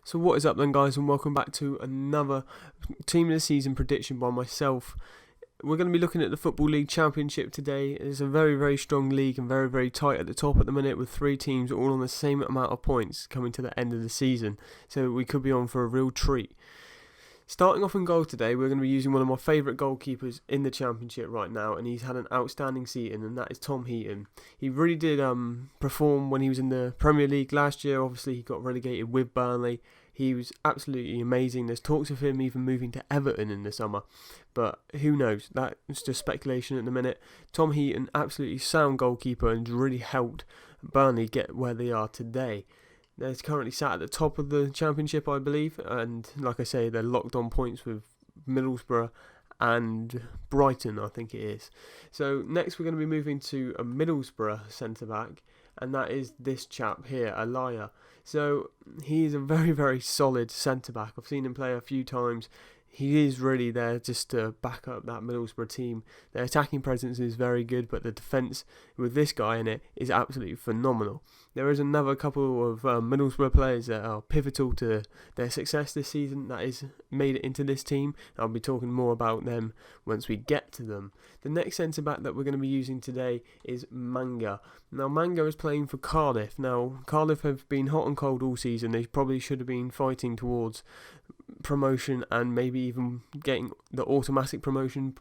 So what is up then, guys, and welcome back to another Team of the Season prediction by myself. We're going to be looking at the Football League Championship today. It's a very, very strong league and very, very tight at the top at the minute, with three teams all on the same amount of points coming to the end of the season. So we could be on for a real treat. Starting off in goal today, we're going to be using one of my favourite goalkeepers in the Championship right now, and he's had an outstanding season, and that is Tom Heaton. He really did perform when he was in the Premier League last year. Obviously, he got relegated with Burnley. He was absolutely amazing. There's talks of him even moving to Everton in the summer, but who knows? That's just speculation at the minute. Tom Heaton, absolutely sound goalkeeper, and really helped Burnley get where they are today. They're currently sat at the top of the Championship, I believe, and like I say, they're locked on points with Middlesbrough and Brighton, I think it is. So next we're going to be moving to a Middlesbrough centre-back, and that is this chap here, Alaya. So he's a very, very solid centre-back. I've seen him play a few times. He is really there just to back up that Middlesbrough team. Their attacking presence is very good, but the defence with this guy in it is absolutely phenomenal. There is another couple of Middlesbrough players that are pivotal to their success this season that is made it into this team. I'll be talking more about them once we get to them. The next centre-back that we're going to be using today is Manga. Now, Manga is playing for Cardiff. Now, Cardiff have been hot and cold all season. They probably should have been fighting towards promotion and maybe even getting the automatic promotion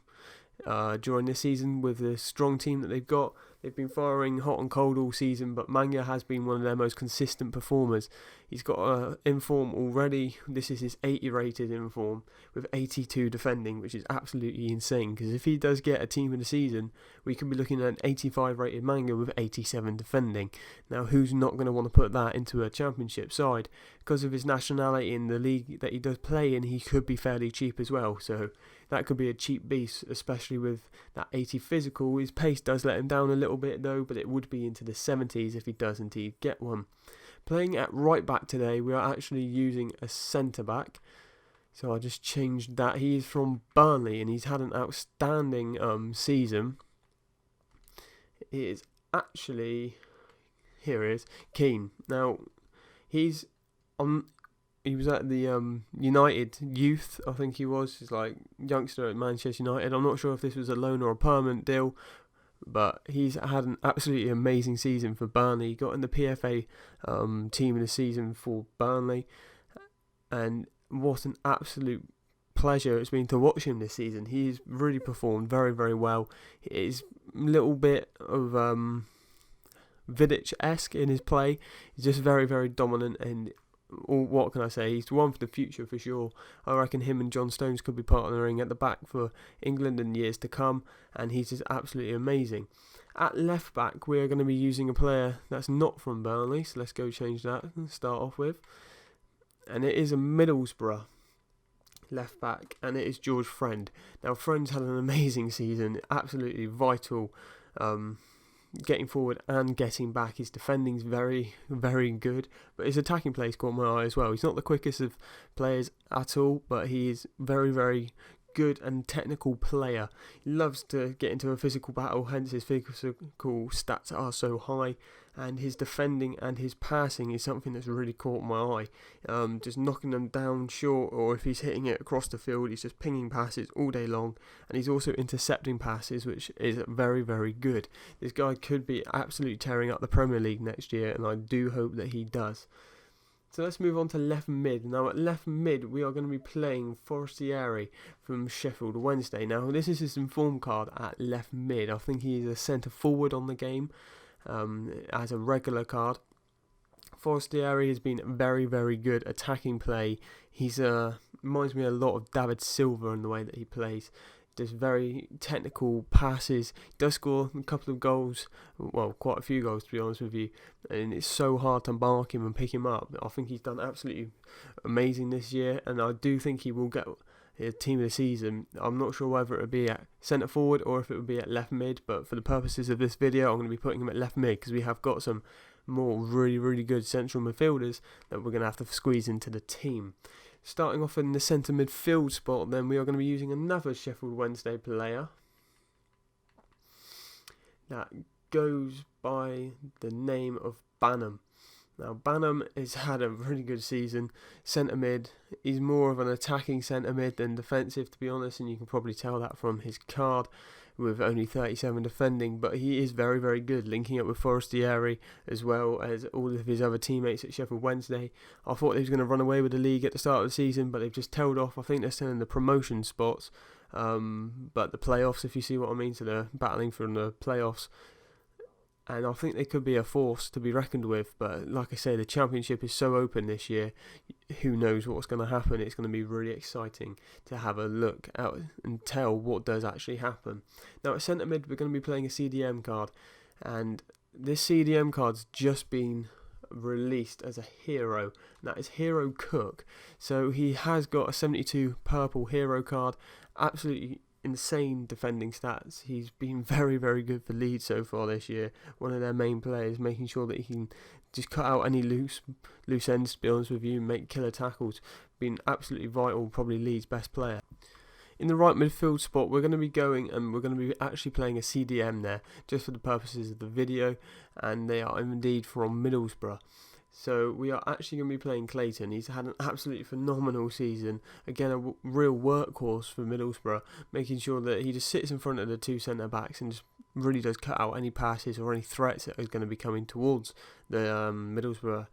during this season with the strong team that they've got. They've been firing hot and cold all season, but Manga has been one of their most consistent performers. He's got an inform already. This is his 80 rated inform with 82 defending, which is absolutely insane, because if he does get a team of the season, we could be looking at an 85 rated Manga with 87 defending. Now, who's not going to want to put that into a Championship side? Because of his nationality in the league that he does play in, he could be fairly cheap as well, so that could be a cheap beast, especially with that 80 physical. His pace does let him down a little bit though, but it would be into the 70s if he does indeed get one. Playing at right back today, we are actually using a centre back. So I just changed that. He's from Burnley and he's had an outstanding season. It is actually, here it is, Keane. Now, he's on. He was at the United youth, I think he was. He's like youngster at Manchester United. I'm not sure if this was a loan or a permanent deal, but he's had an absolutely amazing season for Burnley. He got in the PFA team of the season for Burnley, and what an absolute pleasure it's been to watch him this season. He's really performed very, very well. He's a little bit of Vidic-esque in his play. He's just very, very dominant, and what can I say? He's one for the future for sure. I reckon him and John Stones could be partnering at the back for England in years to come, and he's just absolutely amazing. At left back, we are going to be using a player that's not from Burnley, so let's go change that and start off with. And it is a Middlesbrough left back, and it is George Friend. Now, Friend's had an amazing season, absolutely vital. Getting forward and getting back. His defending's very, very good, but his attacking play's caught my eye as well. He's not the quickest of players at all, but he is very, very good and technical player. He loves to get into a physical battle, hence his physical stats are so high, and his defending and his passing is something that's really caught my eye. Just knocking them down short, or if he's hitting it across the field, he's just pinging passes all day long, and he's also intercepting passes, which is very, very good. This guy could be absolutely tearing up the Premier League next year, and I do hope that he does. So let's move on to left mid. Now at left mid, we are going to be playing Forestieri from Sheffield Wednesday. Now this is his inform card at left mid. I think he is a centre forward on the game as a regular card. Forestieri has been very, very good attacking play. He's reminds me a lot of David Silva in the way that he plays. Does very technical passes, does score a couple of goals, well, quite a few goals to be honest with you, and it's so hard to mark him and pick him up. I think he's done absolutely amazing this year, and I do think he will get a team of the season. I'm not sure whether it would be at centre forward or if it would be at left mid, but for the purposes of this video, I'm going to be putting him at left mid because we have got some more really, really good central midfielders that we're going to have to squeeze into the team. Starting off in the centre midfield spot, then we are going to be using another Sheffield Wednesday player that goes by the name of Banham. Now, Banham has had a really good season. Centre mid, he's more of an attacking centre mid than defensive, to be honest, and you can probably tell that from his card with only 37 defending, but he is very, very good, linking up with Forestieri as well as all of his other teammates at Sheffield Wednesday. I thought they was going to run away with the league at the start of the season, but they've just tailed off. I think they're still in the promotion spots, but the playoffs, if you see what I mean, so they're battling for the playoffs. And I think they could be a force to be reckoned with. But like I say, the Championship is so open this year. Who knows what's going to happen? It's going to be really exciting to have a look out and tell what does actually happen. Now at centre mid, we're going to be playing a CDM card. And this CDM card's just been released as a hero. And that is Hero Cook. So he has got a 72 purple hero card. Absolutely insane defending stats. He's been very, very good for Leeds so far this year. One of their main players, making sure that he can just cut out any loose ends, to be honest with you, make killer tackles. Been absolutely vital, probably Leeds' best player. In the right midfield spot, we're going to be going and we're going to be actually playing a CDM there, just for the purposes of the video, and they are indeed from Middlesbrough. So we are actually going to be playing Clayton. He's had an absolutely phenomenal season. Again, a real workhorse for Middlesbrough, making sure that he just sits in front of the two centre-backs and just really does cut out any passes or any threats that are going to be coming towards the Middlesbrough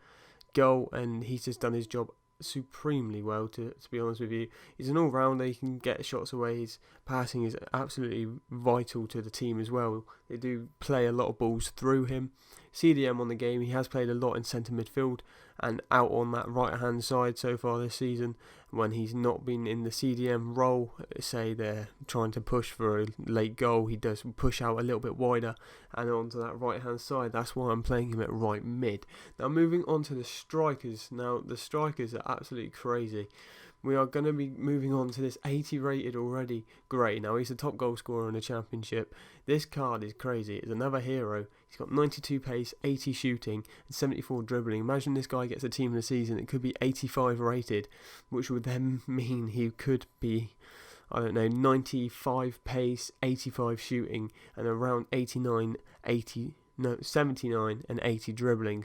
goal. And he's just done his job supremely well, to be honest with you. He's an all-rounder. He can get shots away. His passing is absolutely vital to the team as well. They do play a lot of balls through him. CDM on the game, he has played a lot in centre midfield and out on that right hand side so far this season. When he's not been in the CDM role, say they're trying to push for a late goal, he does push out a little bit wider and onto that right hand side. That's why I'm playing him at right mid. Now moving on to the strikers. Now the strikers are absolutely crazy. We are going to be moving on to this 80 rated already Gray. Now he's the top goal scorer in the Championship. This card is crazy. It's another hero. He's got 92 pace, 80 shooting and 74 dribbling. Imagine this guy gets a team of the season. It could be 85 rated, which would then mean he could be, 95 pace, 85 shooting and around 79 and 80 dribbling,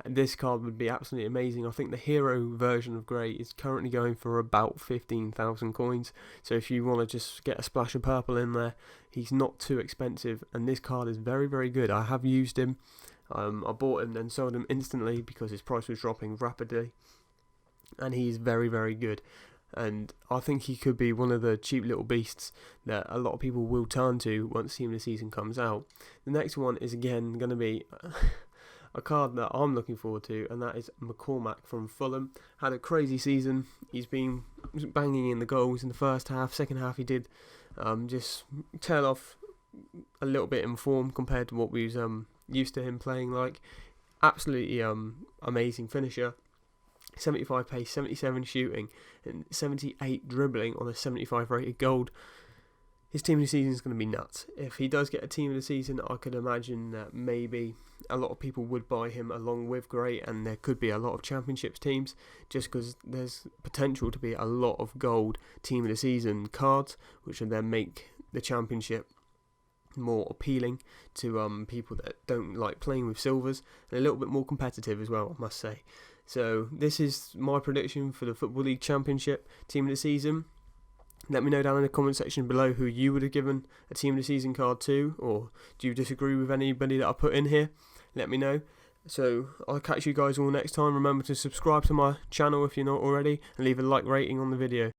And this card would be absolutely amazing. I think the hero version of Grey is currently going for about 15,000 coins. So if you want to just get a splash of purple in there, he's not too expensive. And this card is very, very good. I have used him. I bought him and sold him instantly because his price was dropping rapidly. And he's very, very good. And I think he could be one of the cheap little beasts that a lot of people will turn to once Team of the Season comes out. The next one is again going to be a card that I'm looking forward to, and that is McCormack from Fulham. Had a crazy season. He's been banging in the goals in the first half. Second half he did just tail off a little bit in form compared to what we was used to him playing like. Absolutely amazing finisher. 75 pace, 77 shooting, and 78 dribbling on a 75 rated gold. His team of the season is going to be nuts. If he does get a team of the season, I could imagine that maybe a lot of people would buy him along with Gray, and there could be a lot of championships teams, just because there's potential to be a lot of gold team of the season cards, which would then make the championship more appealing to people that don't like playing with silvers, and a little bit more competitive as well, I must say. So this is my prediction for the Football League Championship team of the season. Let me know down in the comment section below who you would have given a team of the season card to, or do you disagree with anybody that I put in here? Let me know. So I'll catch you guys all next time. Remember to subscribe to my channel if you're not already, and leave a like rating on the video.